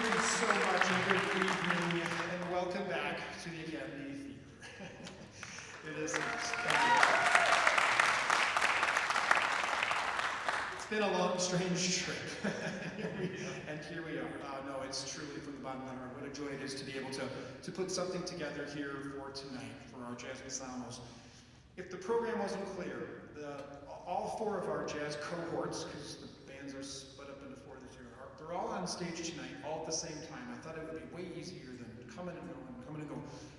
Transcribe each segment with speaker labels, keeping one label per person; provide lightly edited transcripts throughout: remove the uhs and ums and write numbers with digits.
Speaker 1: you so much, and good evening, and welcome back to the Academy Theater. It is it's been a long, strange trip, and here we are. No, it's truly from the bottom of my heart. What a joy it is to be able to put something together here for tonight, for our jazz ensembles. If the program wasn't clear, all four of our jazz cohorts, because the bands are split up into four this year, they're all on stage tonight, all at the same time. I thought it would be way easier than coming and going.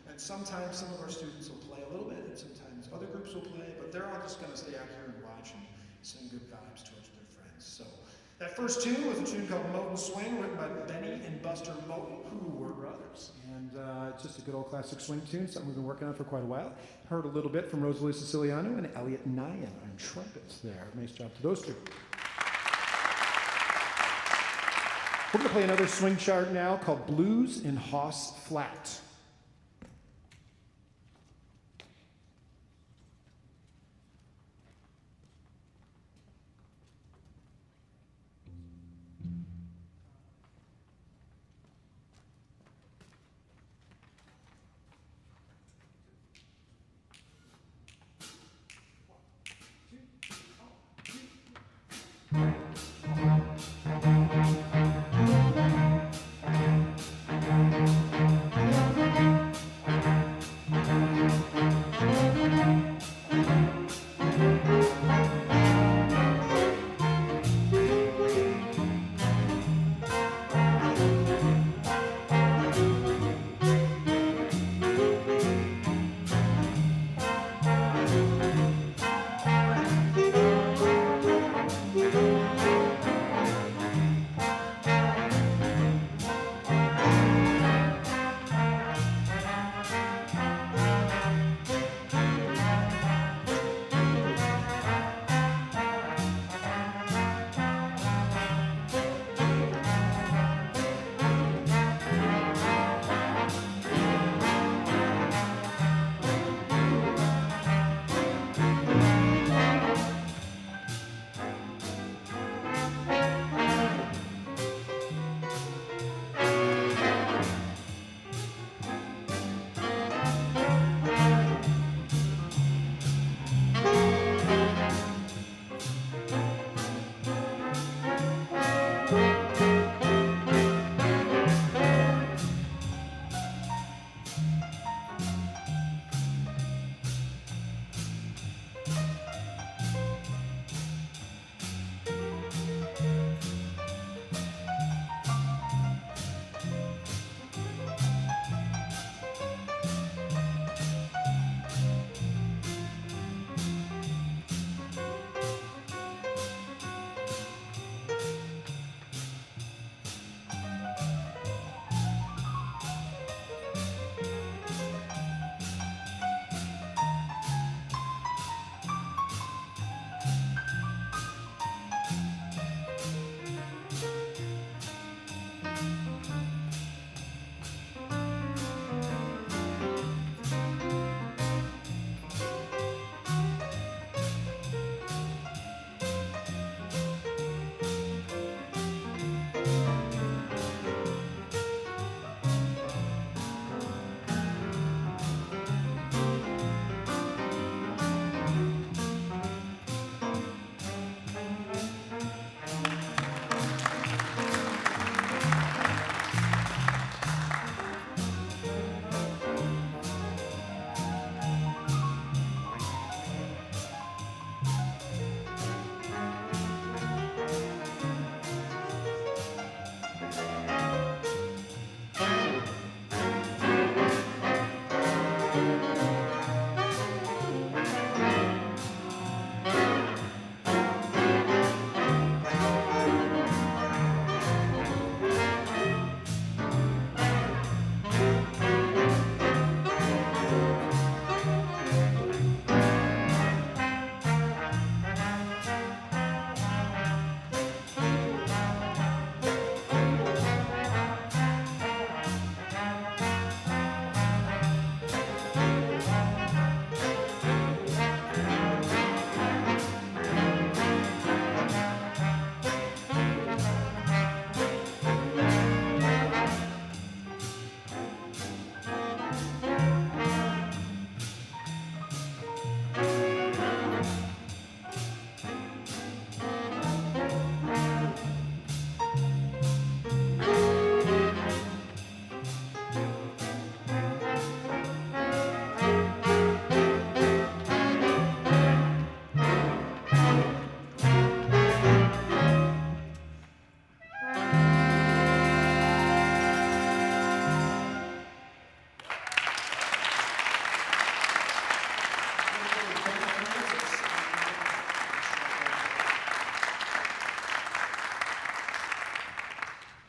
Speaker 1: And sometimes some of our students will play a little bit, and sometimes other groups will play, but they're all just going to stay out here and watch and send good vibes towards their friends. So that first tune was a tune called Moten Swing, written by Benny and Buster Moten, who were brothers. And it's just a good old classic swing tune, something we've been working on for quite a while. Heard a little bit from Rosalie Siciliano and Elliot Nyan on trumpets there. Nice job to those two. We're going to play another swing chart now called Blues in Hoss Flat.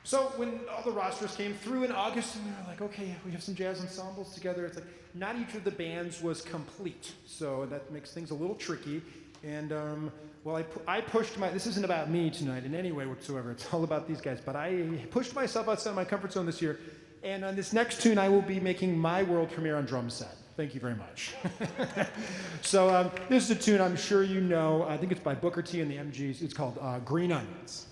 Speaker 2: So when all the rosters came through in August, and we were like, okay, we have some jazz ensembles together. It's like not each of the bands was complete, so that makes things a little tricky. And well, I pushed this isn't about me tonight in any way whatsoever. It's all about these guys. But I pushed myself outside my comfort zone this year. And on this next tune, I will be making my world premiere on drum set. Thank you very much. So this is a tune I'm sure you know. I think it's by Booker T and the MGs. It's called Green Onions.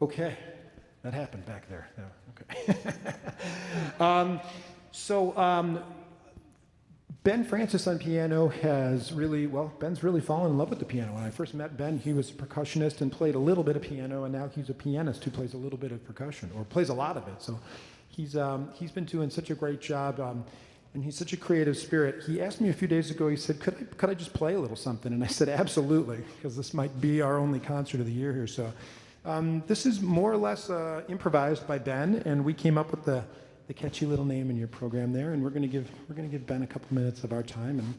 Speaker 2: Okay, that happened back there. Yeah, okay. Ben Francis on piano has really, Ben's really fallen in love with the piano. When I first met Ben, he was a percussionist and played a little bit of piano, and now he's a pianist who plays a little bit of percussion, or plays a lot of it. So he's been doing such a great job, and he's such a creative spirit. He asked me a few days ago, he said, could I just play a little something? And I said, absolutely, because this might be our only concert of the year here. So this is more or less improvised by Ben, and we came up with the catchy little name in your program there, and we're going to give Ben a couple minutes of our time and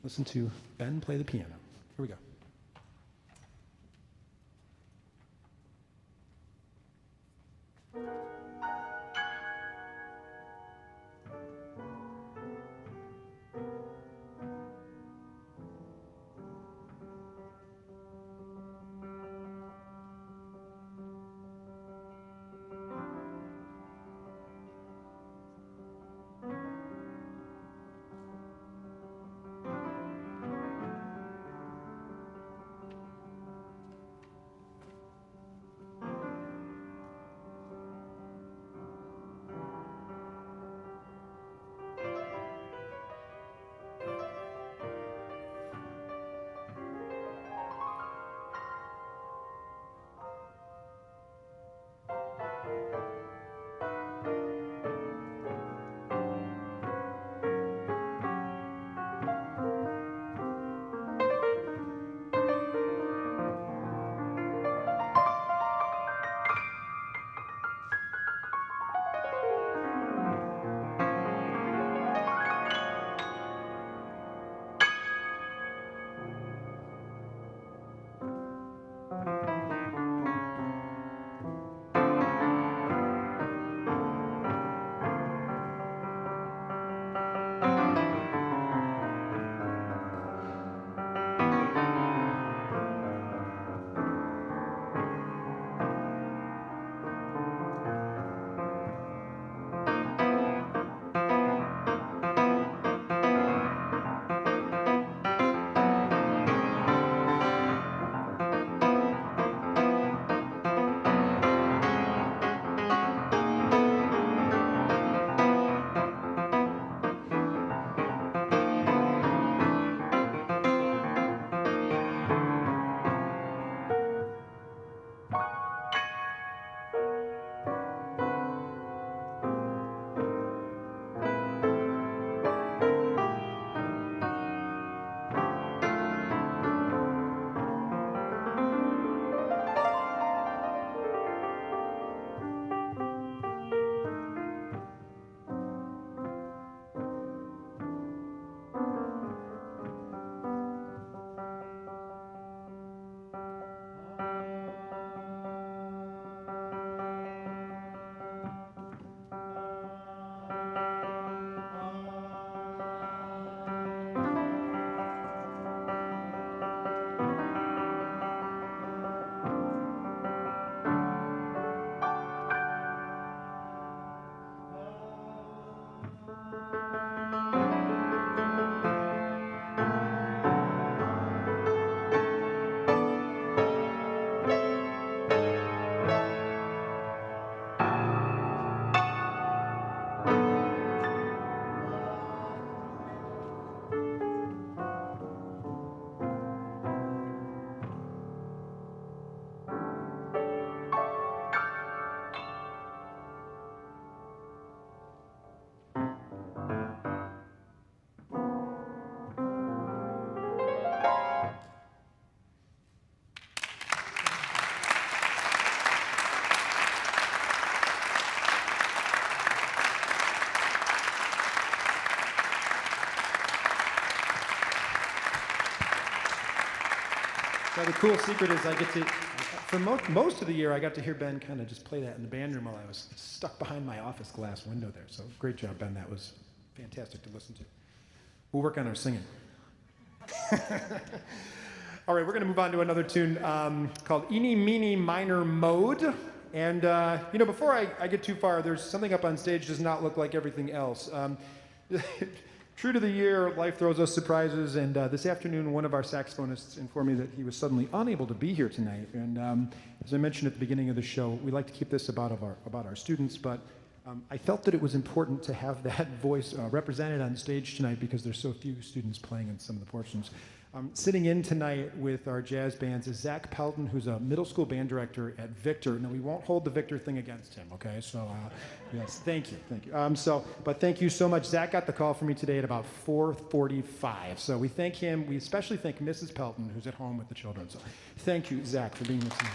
Speaker 2: listen to Ben play the piano. Here we go. Now, the cool secret is I get to, for most of the year, I got to hear Ben kind of just play that in the band room while I was stuck behind my office glass window there. So great job, Ben. That was fantastic to listen to. We'll work on our singing. All right, we're going to move on to another tune called Eeny, Meeny, Minor Mode. And, before I get too far, there's something up on stage does not look like everything else. True to the year, life throws us surprises, and this afternoon one of our saxophonists informed me that he was suddenly unable to be here tonight. And as I mentioned at the beginning of the show, we like to keep this about our students, but I felt that it was important to have that voice represented on stage tonight because there's so few students playing in some of the portions. Sitting in tonight with our jazz bands is Zach Pelton, who's a middle school band director at Victor. Now, we won't hold the Victor thing against him, okay? So, yes, thank you. But thank you so much. Zach got the call from me today at about 4:45. So we thank him. We especially thank Mrs. Pelton, who's at home with the children. So thank you, Zach, for being with me.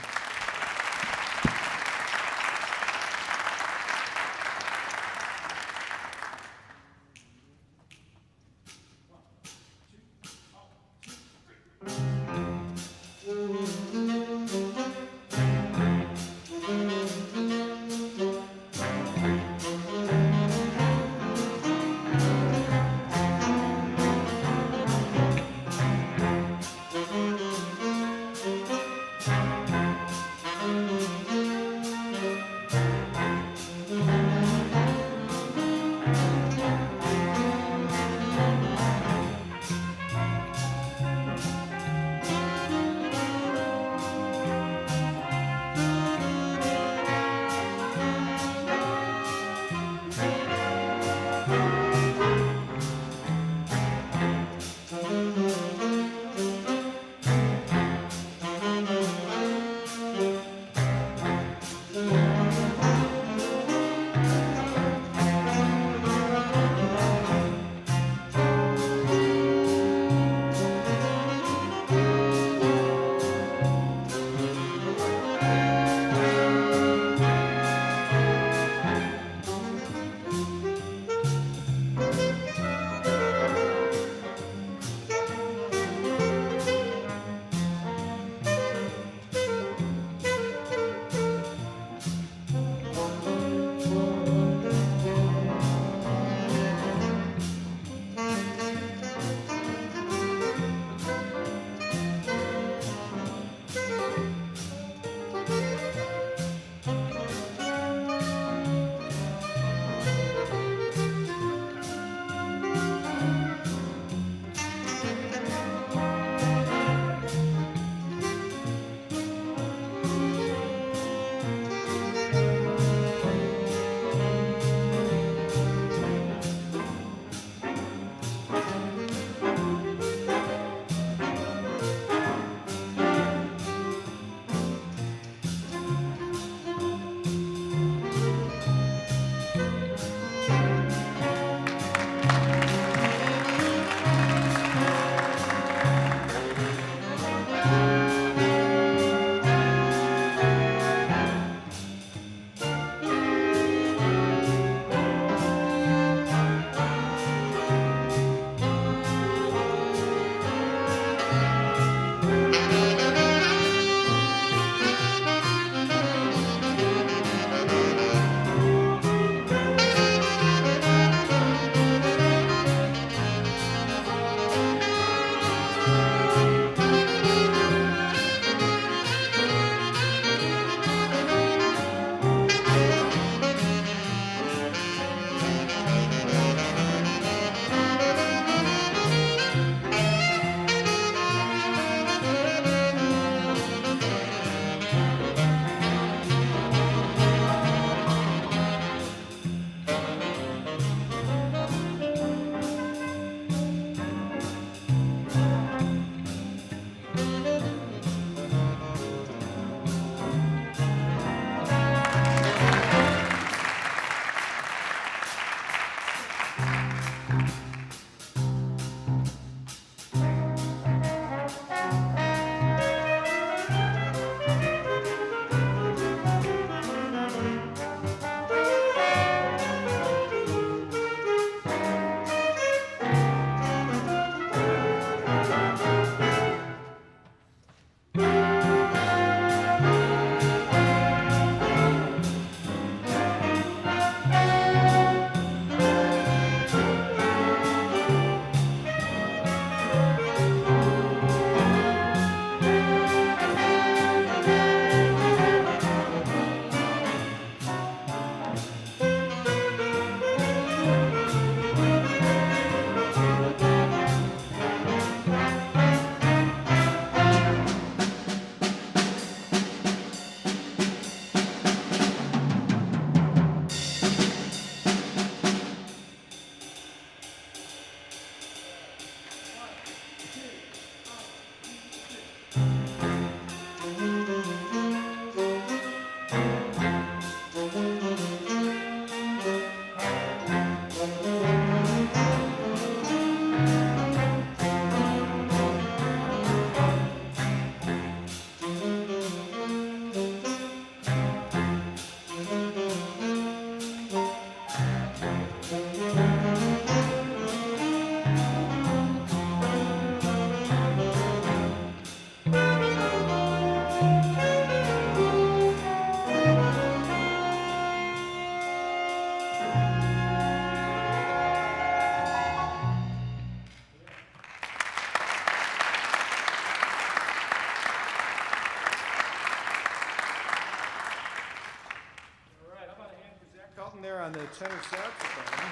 Speaker 2: the tenor saxophone.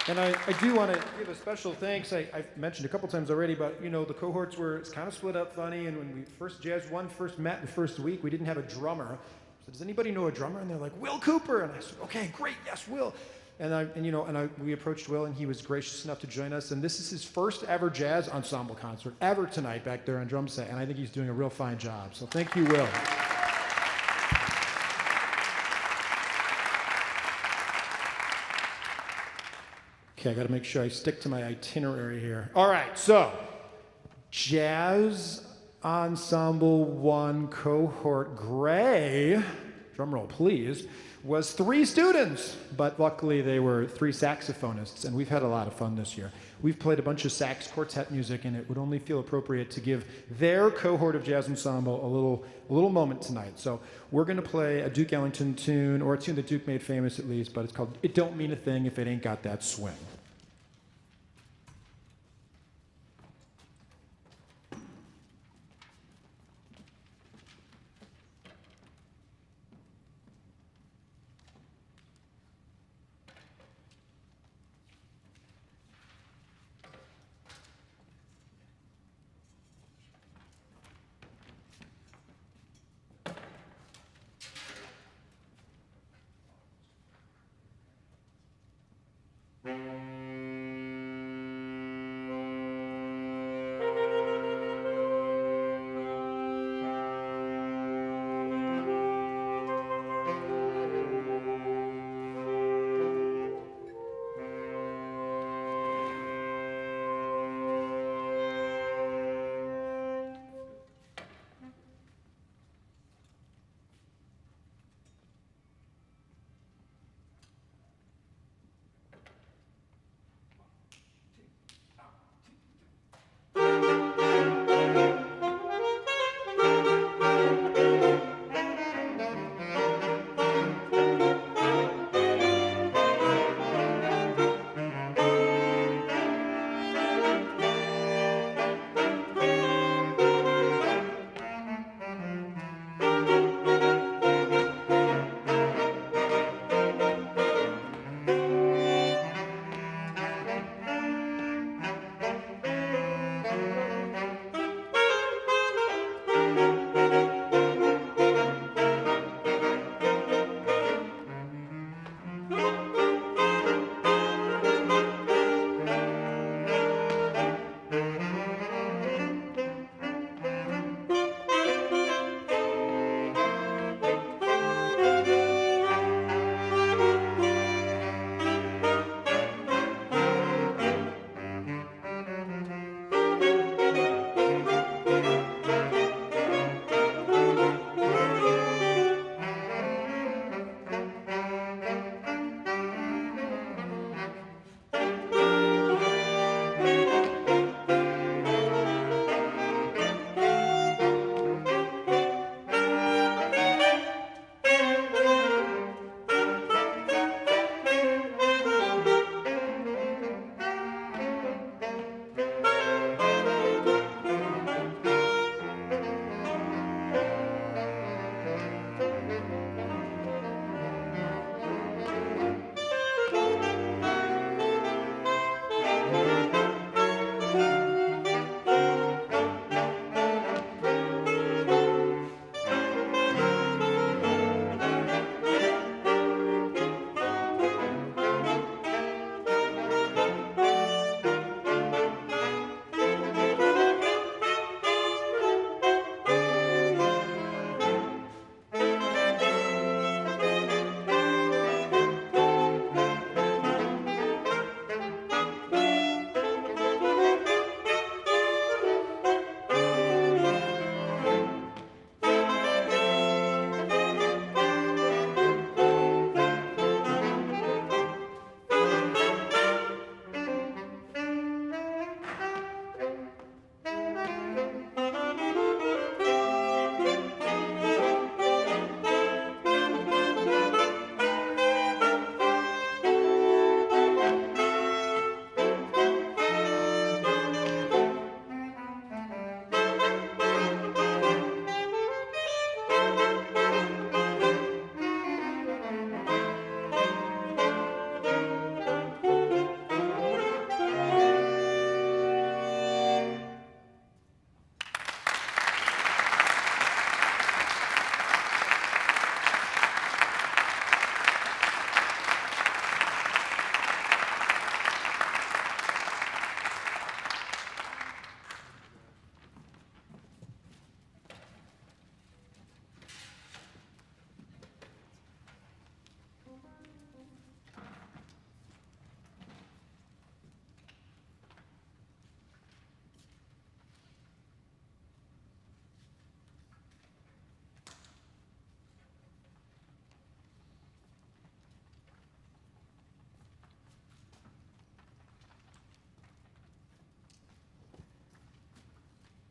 Speaker 2: And I do want to give a special thanks. I've mentioned a couple times already, but you know, the cohorts were kind of split up funny, and when we first met the first week, we didn't have a drummer. So does anybody know a drummer? And they're like, Will Cooper. And I said, okay, great, yes, Will. We approached Will, and he was gracious enough to join us. And this is his first ever jazz ensemble concert ever tonight back there on drum set, and I think he's doing a real fine job. So thank you, Will. Okay, I got to make sure I stick to my itinerary here. All right, so Jazz Ensemble 1 Cohort Gray, drum roll please, was 3 students, but luckily they were 3 saxophonists, and we've had a lot of fun this year. We've played a bunch of sax quartet music, and it would only feel appropriate to give their cohort of jazz ensemble a little moment tonight. So we're going to play a Duke Ellington tune, or a tune that Duke made famous at least, but it's called It Don't Mean a Thing If It Ain't Got That Swing.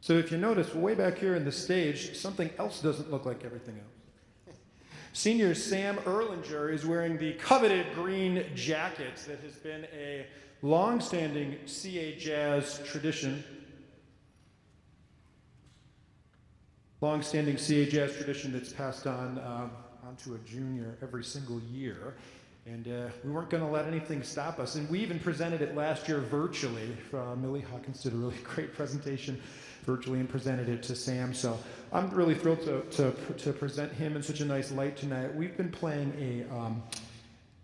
Speaker 2: So if you notice, way back here in the stage, something else doesn't look like everything else. Senior Sam Erlinger is wearing the coveted green jacket that has been a long-standing CA Jazz tradition. Long-standing CA Jazz tradition that's passed on onto a junior every single year. And we weren't going to let anything stop us. And we even presented it last year virtually. Millie Hawkins did a really great presentation virtually and presented it to Sam. So I'm really thrilled to present him in such a nice light tonight. We've been playing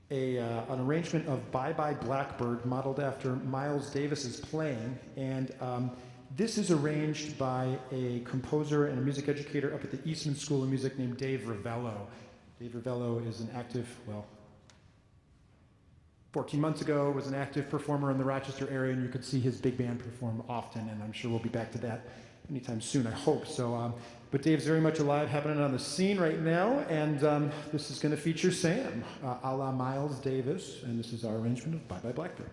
Speaker 2: an arrangement of Bye Bye Blackbird modeled after Miles Davis's playing. And this is arranged by a composer and a music educator up at the Eastman School of Music named Dave Rivello. Dave Rivello is an active, 14 months ago, was an active performer in the Rochester area, and you could see his big band perform often, and I'm sure we'll be back to that anytime soon, I hope. So, but Dave's very much alive, having it on the scene right now, and this is going to feature Sam, a la Miles Davis, and this is our arrangement of Bye Bye Blackbird.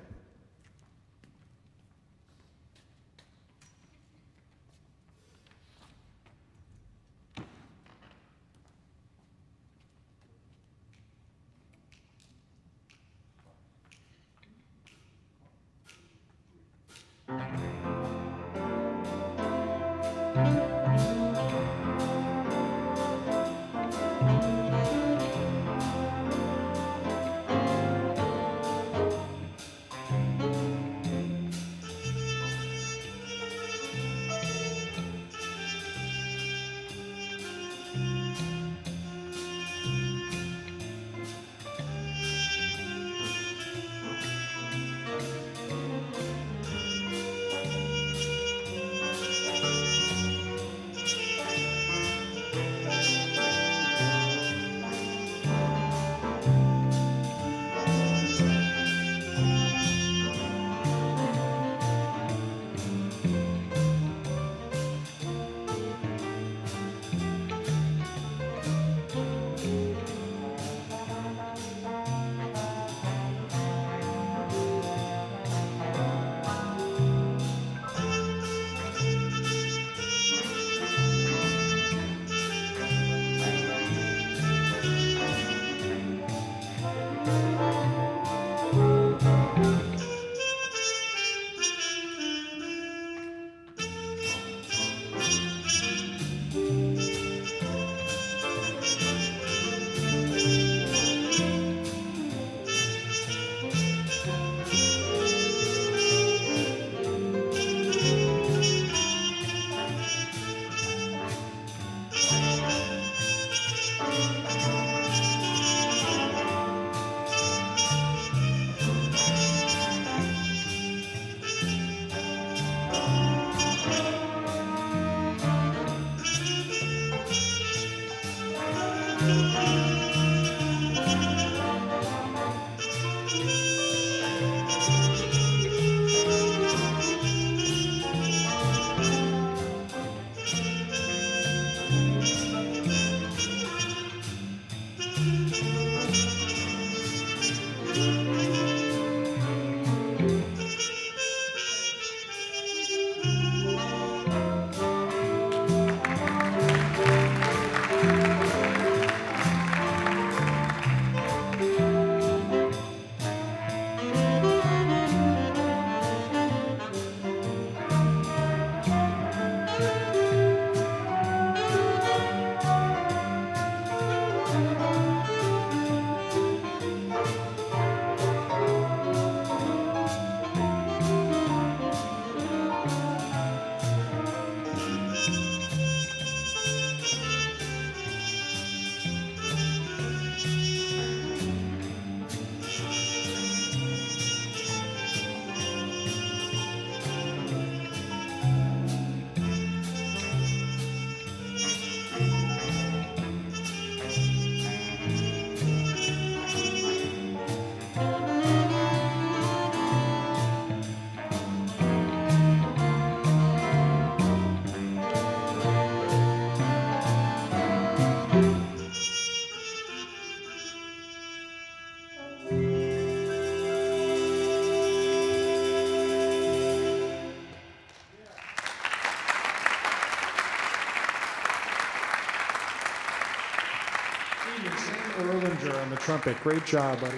Speaker 2: trumpet. Great job, buddy.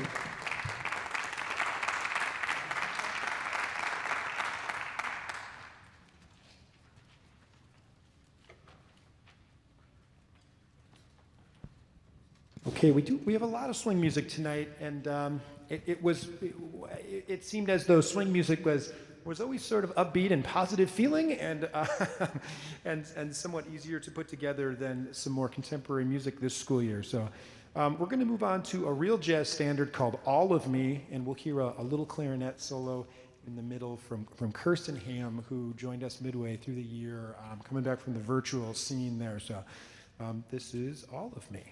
Speaker 2: Okay, we have a lot of swing music tonight, and it seemed as though swing music was always sort of upbeat and positive feeling, and and somewhat easier to put together than some more contemporary music this school year. So we're going to move on to a real jazz standard called "All of Me," and we'll hear a little clarinet solo in the middle from Kirsten Ham, who joined us midway through the year, coming back from the virtual scene there. So this is "All of Me."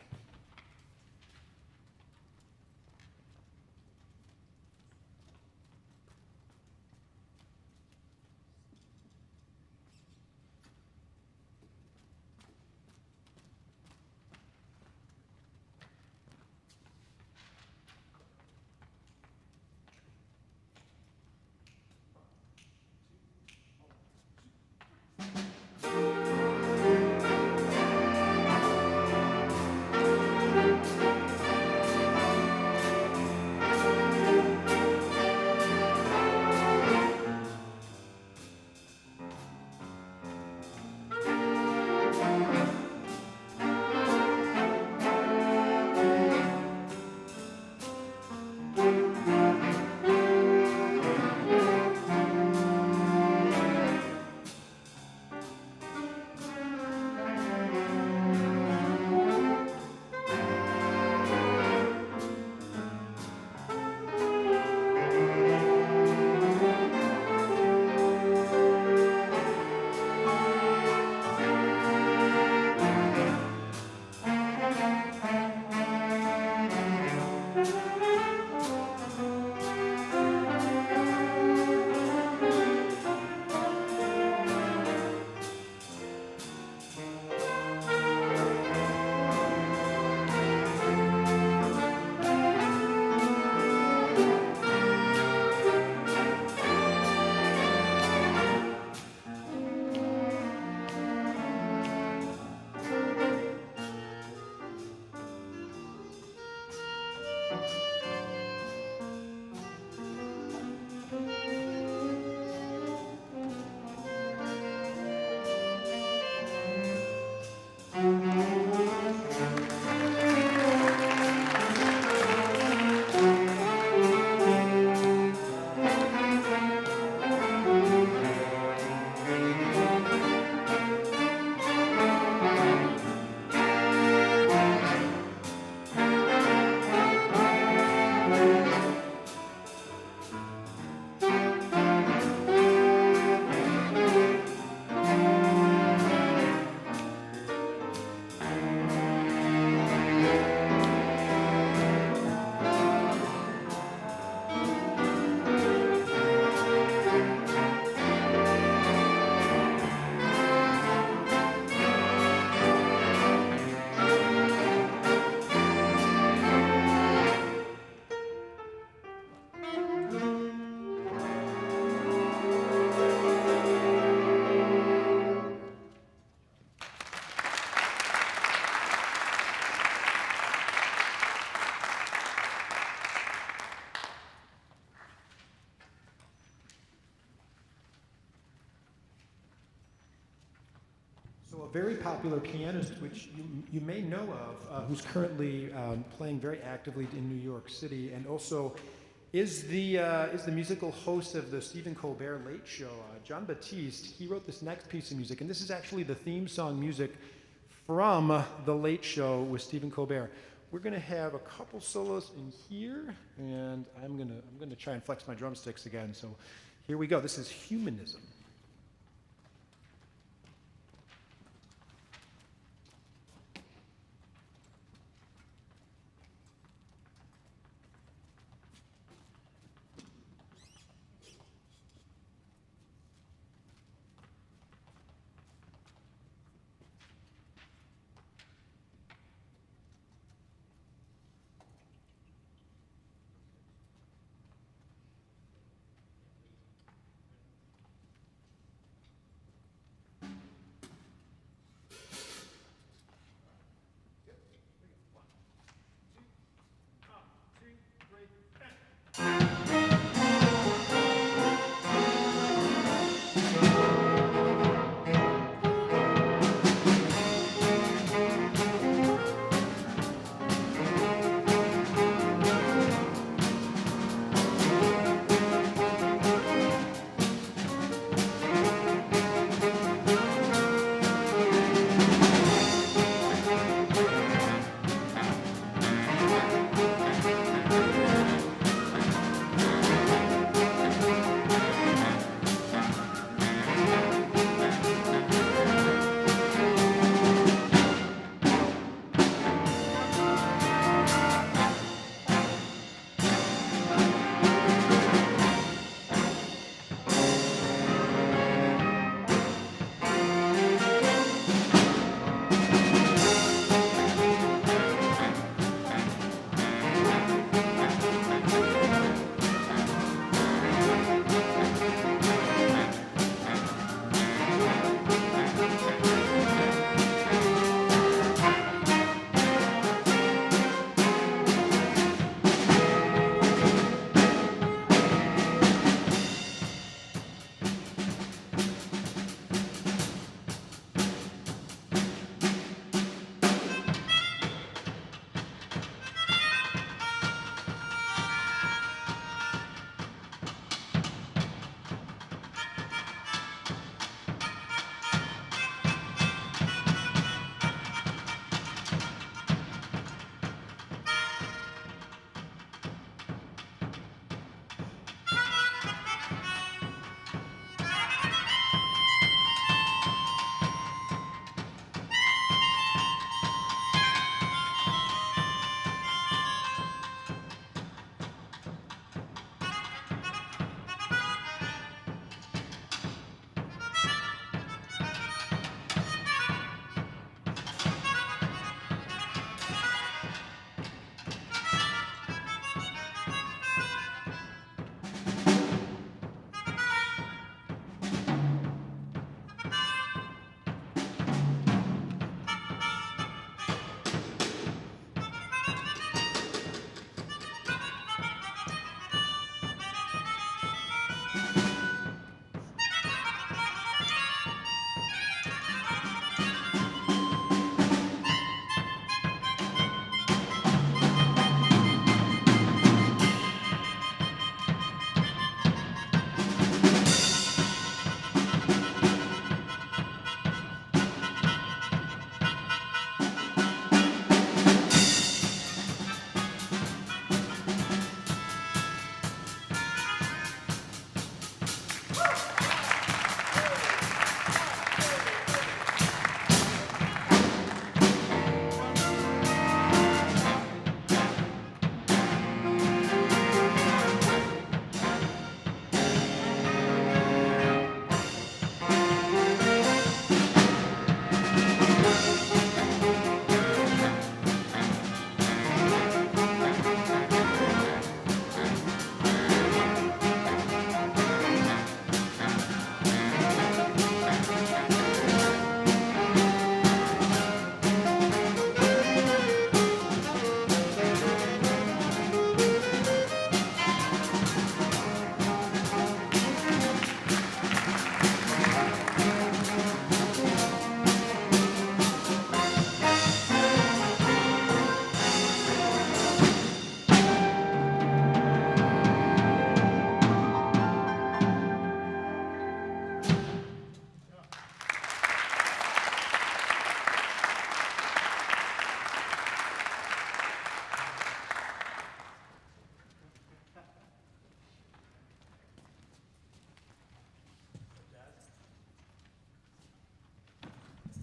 Speaker 2: So a very popular pianist, which you may know of, who's currently playing very actively in New York City, and also is the musical host of the Stephen Colbert Late Show, John Batiste. He wrote this next piece of music, and this is actually the theme song music from the Late Show with Stephen Colbert. We're going to have a couple solos in here, and I'm going to try and flex my drumsticks again. So here we go. This is Humanism.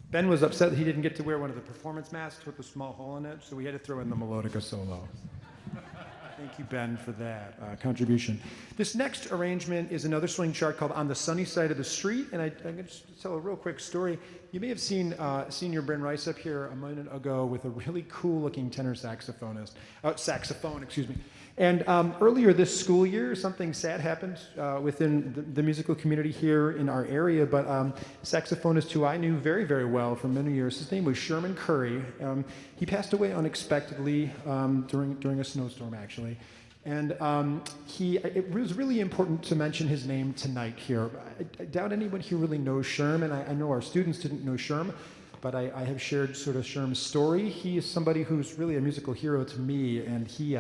Speaker 2: Ben was upset that he didn't get to wear one of the performance masks with the small hole in it, so we had to throw in the melodica solo. Thank you, Ben, for that contribution. This next arrangement is another swing chart called On the Sunny Side of the Street, and I'm going to just tell a real quick story. You may have seen Senior Bryn Rice up here a minute ago with a really cool-looking tenor saxophone. And earlier this school year, something sad happened within the musical community here in our area, but saxophonist who I knew very, very well for many years, his name was Sherman Curry. He passed away unexpectedly during a snowstorm, actually. And it was really important to mention his name tonight here. I doubt anyone here really knows Sherm, and I know our students didn't know Sherm, but I have shared sort of Sherm's story. He is somebody who's really a musical hero to me, and he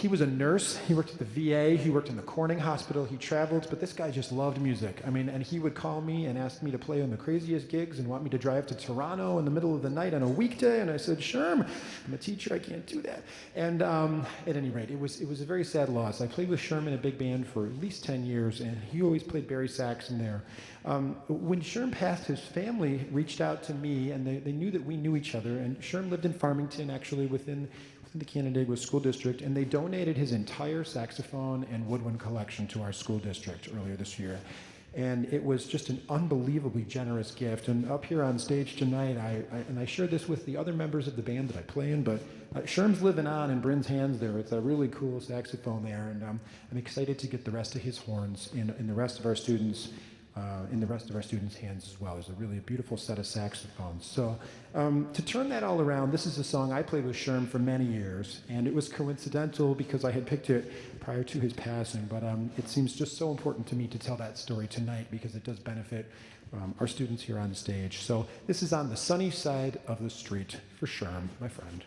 Speaker 2: was a nurse. He worked at the VA. He worked in the Corning Hospital. He traveled, but this guy just loved music. I mean, and he would call me and ask me to play on the craziest gigs and want me to drive to Toronto in the middle of the night on a weekday. And I said, Sherm, I'm a teacher. I can't do that. And at any rate, it was a very sad loss. I played with Sherm in a big band for at least 10 years, and he always played Barry sax in there. When Sherm passed, his family reached out to me, and they knew that we knew each other. And Sherm lived in Farmington, actually, within the Canandaigua School District, and they donated his entire saxophone and woodwind collection to our school district earlier this year. And it was just an unbelievably generous gift. And up here on stage tonight, I shared this with the other members of the band that I play in, but Sherm's living on in Bryn's hands there. It's a really cool saxophone there, and I'm excited to get the rest of his horns in the rest of our students' hands as well. There's a really beautiful set of saxophones. So to turn that all around, this is a song I played with Sherm for many years, and it was coincidental because I had picked it prior to his passing, but it seems just so important to me to tell that story tonight because it does benefit our students here on stage. So this is On the Sunny Side of the Street for Sherm, my friend.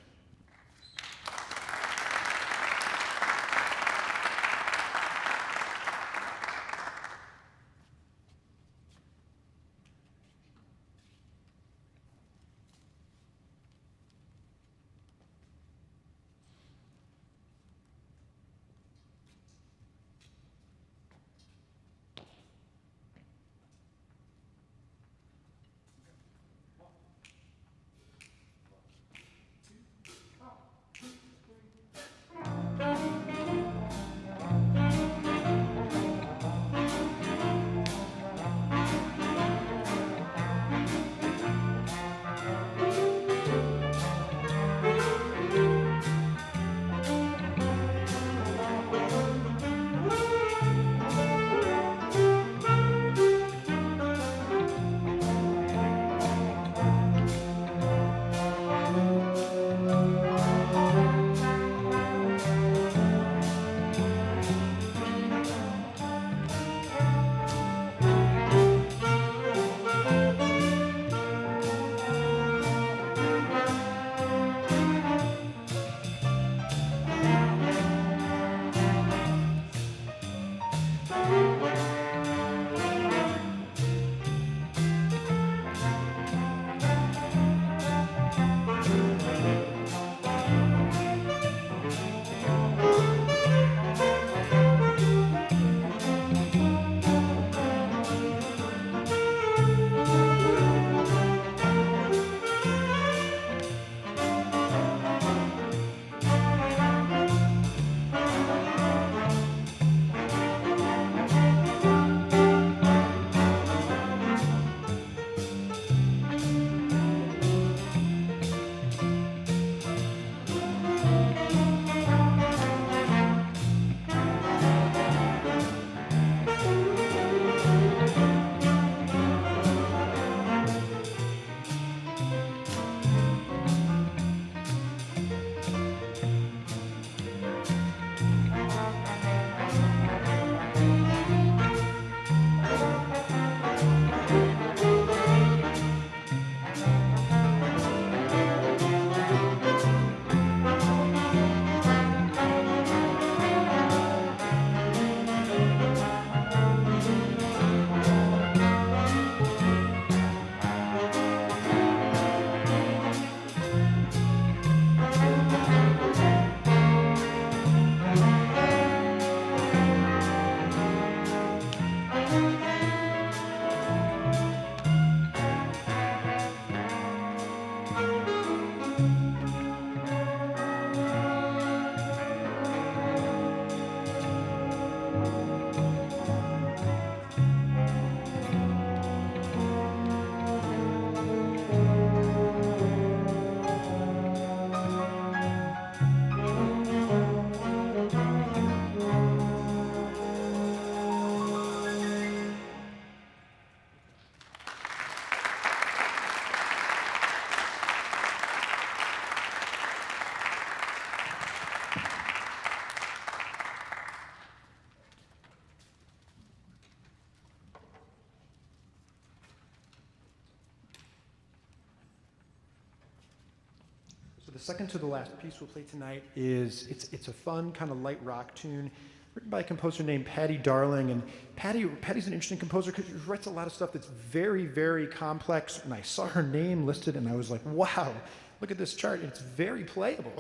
Speaker 2: the second to the last piece we'll play tonight is, it's a fun kind of light rock tune written by a composer named Patty Darling. And Patty's an interesting composer because she writes a lot of stuff that's very, very complex. And I saw her name listed and I was like, wow, look at this chart. It's very playable.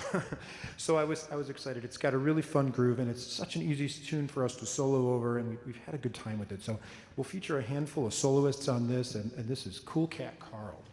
Speaker 2: So I was excited. It's got a really fun groove and it's such an easy tune for us to solo over, and we've had a good time with it. So we'll feature a handful of soloists on this, and this is Cool Cat Carl.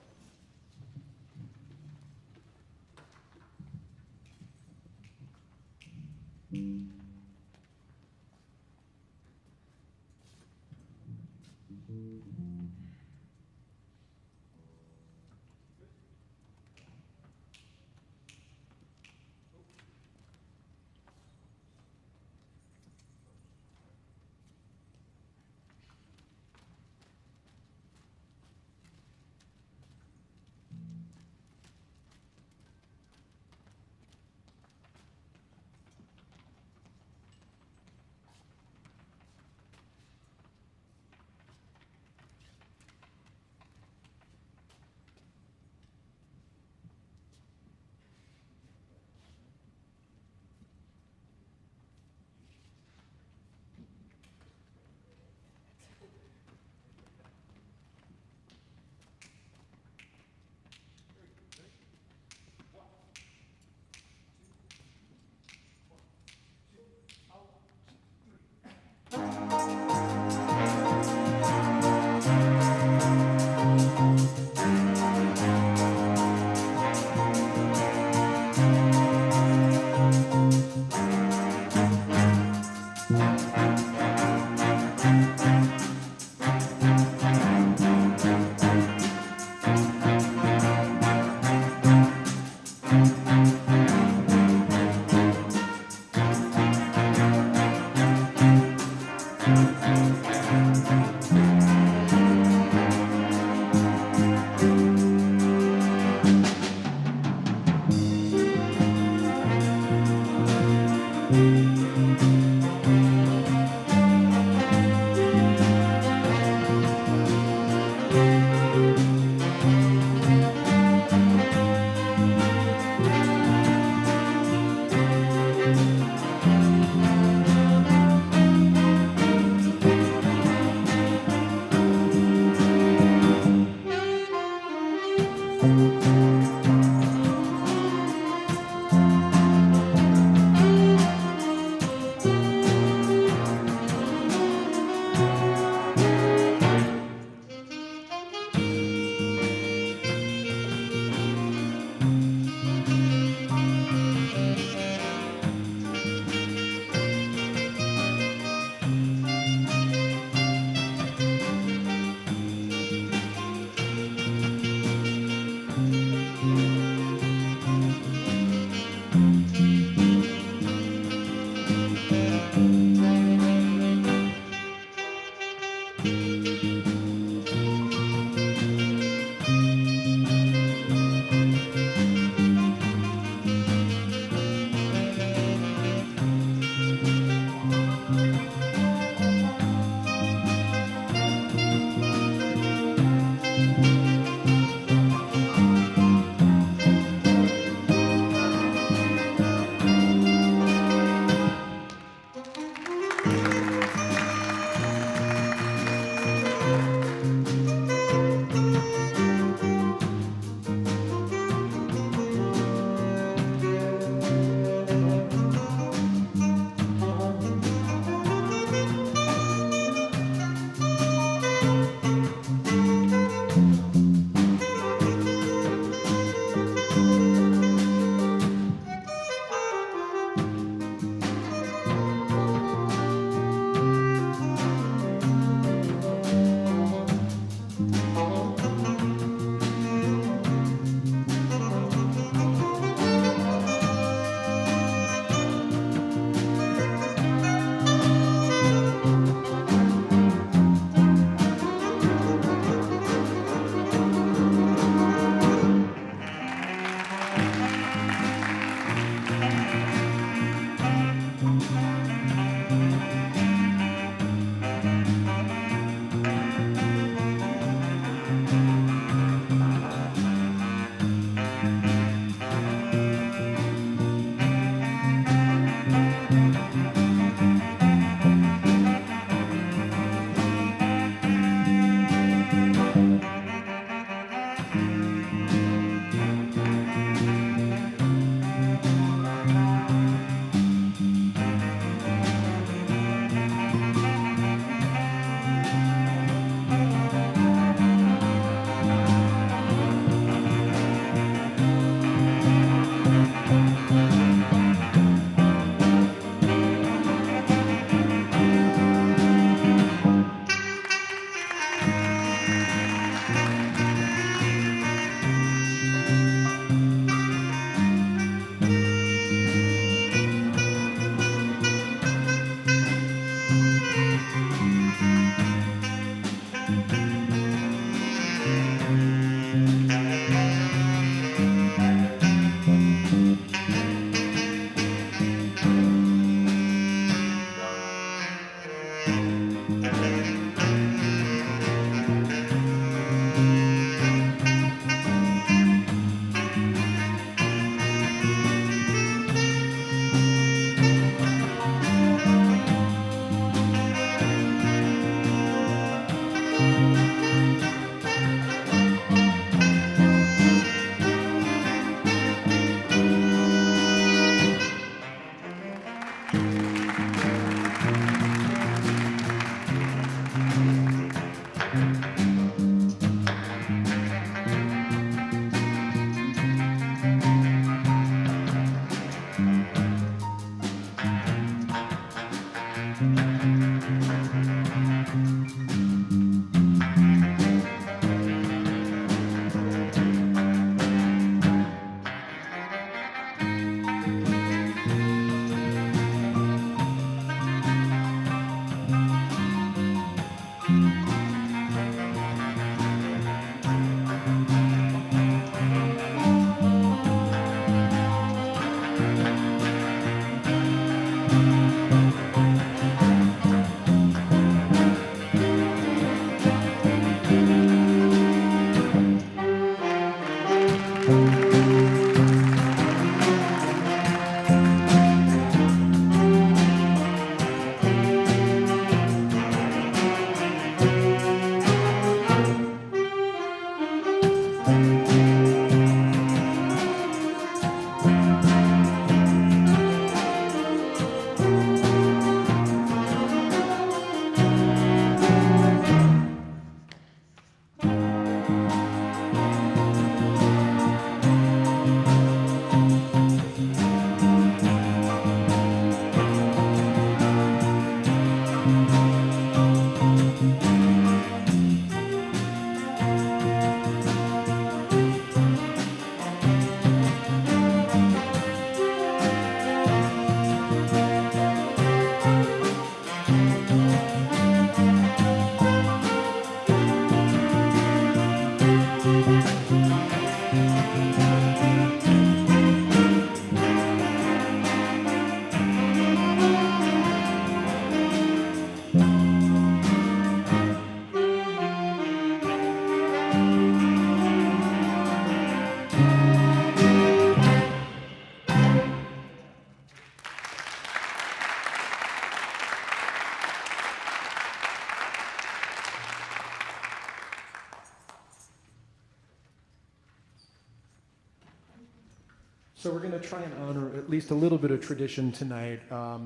Speaker 2: So we're going to try and honor at least a little bit of tradition tonight. A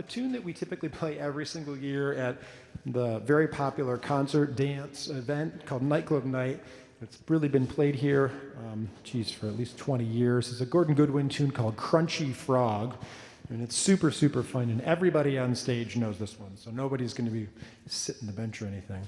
Speaker 2: tune that we typically play every single year at the very popular concert dance event called Nightclub Night. It's really been played here, for at least 20 years. It's a Gordon Goodwin tune called Crunchy Frog. And it's super, super fun, and everybody on stage knows this one, so nobody's going to be sitting the bench or anything.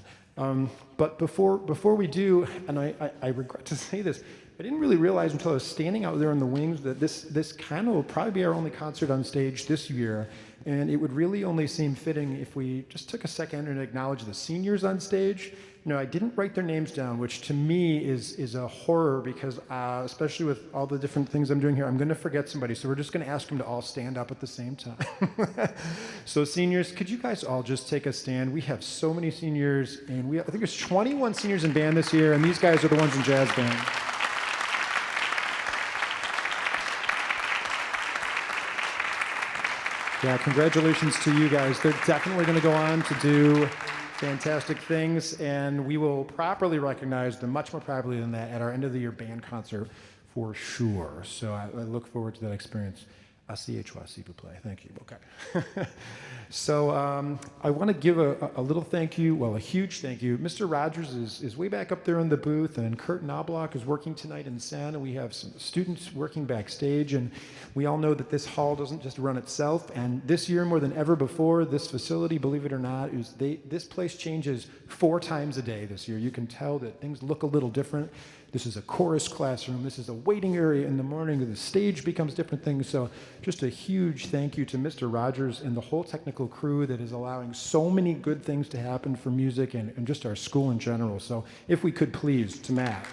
Speaker 2: But before we do, and I regret to say this, I didn't really realize until I was standing out there in the wings that this kind of will probably be our only concert on stage this year, and it would really only seem fitting if we just took a second and acknowledged the seniors on stage. I didn't write their names down, which to me is a horror because especially with all the different things I'm doing here, I'm going to forget somebody. So we're just going to ask them to all stand up at the same time. So seniors, could you guys all just take a stand? We have so many seniors, and I think there's 21 seniors in band this year, and these guys are the ones in jazz band. Yeah, congratulations to you guys. They're definitely going to go on to do fantastic things, and we will properly recognize them, much more properly than that, at our end of the year band concert for sure. So I look forward to that experience. CHY, s'il vous plaît. Thank you. Okay. So I want to give a little thank you, a huge thank you. Mr. Rogers is way back up there in the booth, and Kurt Knobloch is working tonight in sound, and we have some students working backstage, and we all know that this hall doesn't just run itself, and this year more than ever before, this facility, believe it or not, this place changes 4 times a day this year. You can tell that things look a little different. This is a chorus classroom. This is a waiting area in the morning. The stage becomes different things. So just a huge thank you to Mr. Rogers and the whole technical crew that is allowing so many good things to happen for music and just our school in general. So if we could please, to Matt.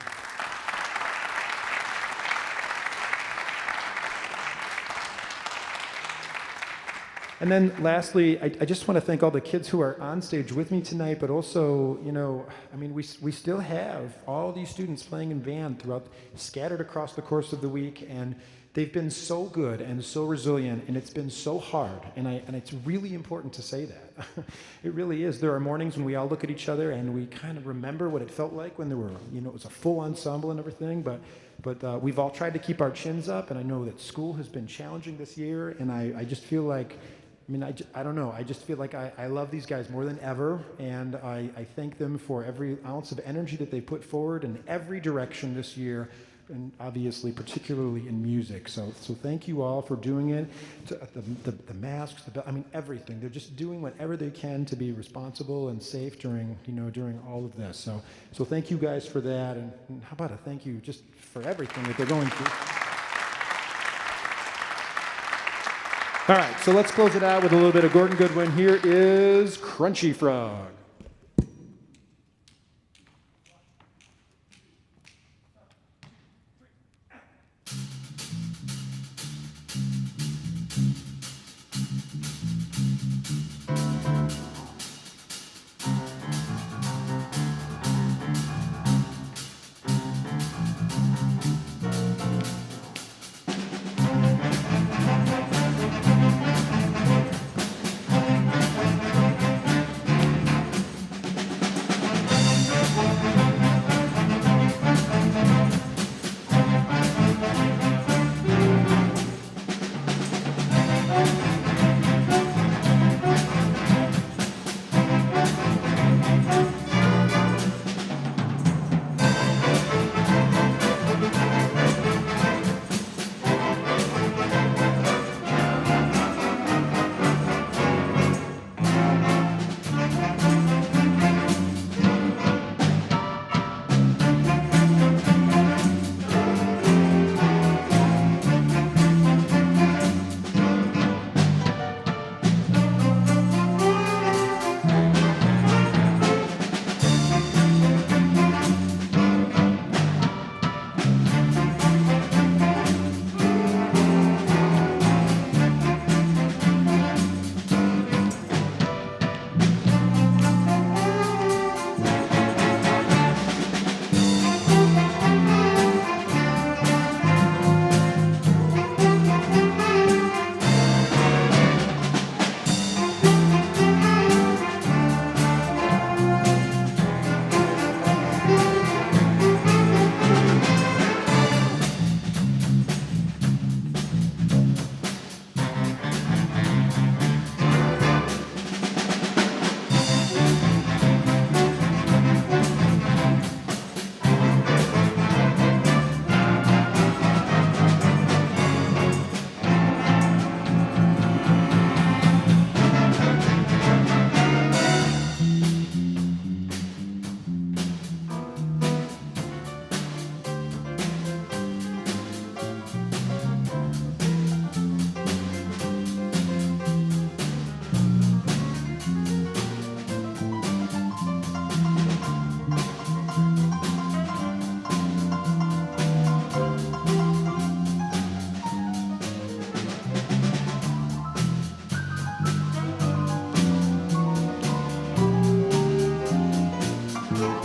Speaker 2: And then lastly, I just want to thank all the kids who are on stage with me tonight, but also, we still have all these students playing in band scattered across the course of the week, and they've been so good and so resilient, and it's been so hard, and it's really important to say that. It really is. There are mornings when we all look at each other and we kind of remember what it felt like when there were, it was a full ensemble and everything, but we've all tried to keep our chins up, and I know that school has been challenging this year, and I just feel like, I don't know. I just feel like I love these guys more than ever, and I thank them for every ounce of energy that they put forward in every direction this year, and obviously particularly in music. So thank you all for doing it. The masks, everything. They're just doing whatever they can to be responsible and safe during all of this. So thank you guys for that, and how about a thank you just for everything that they're going through. All right, so let's close it out with a little bit of Gordon Goodwin. Here is Crunchy Frog.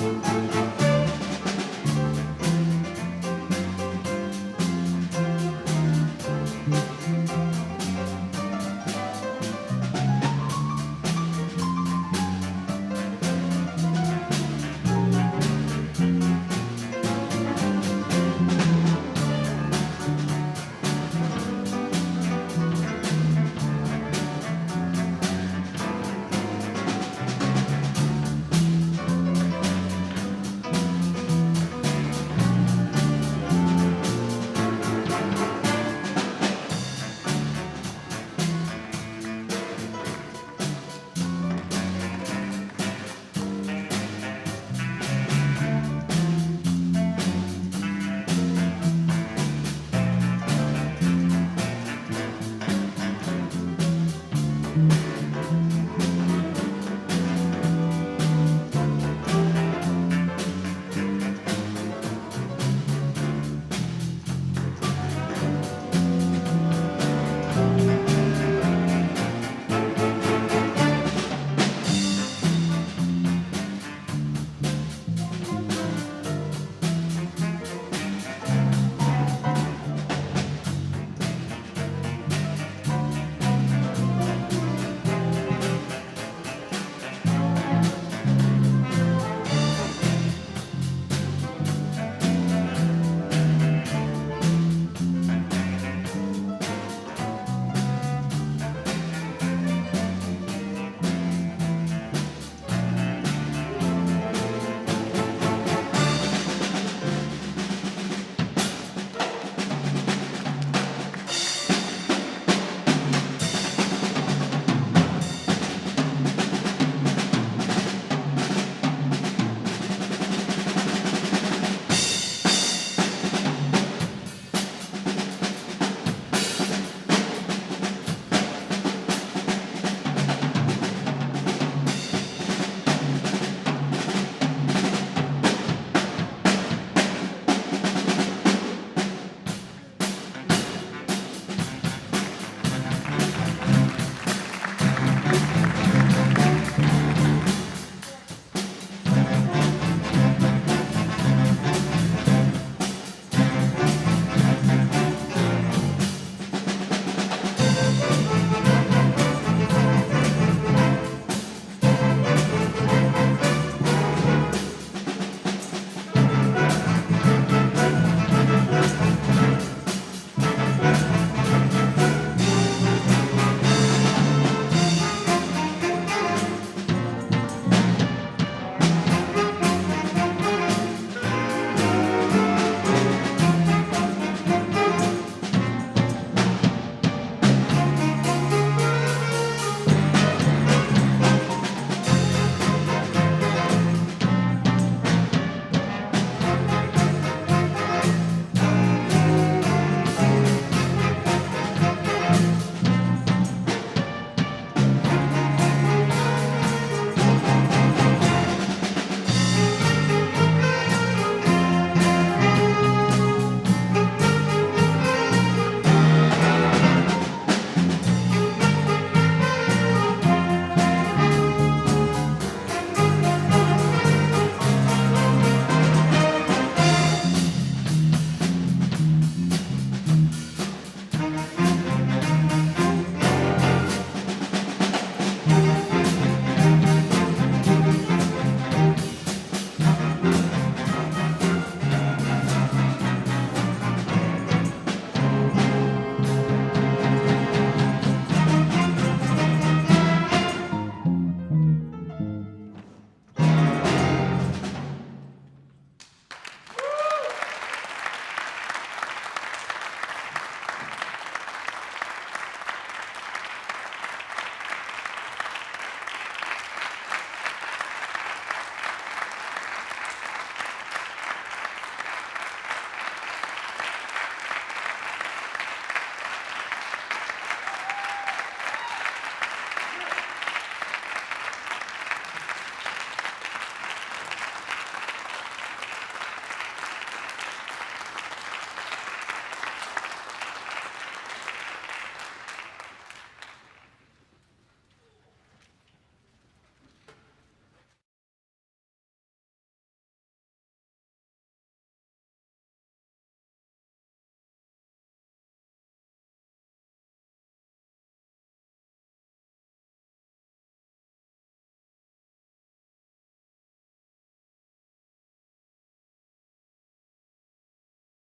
Speaker 1: Thank you.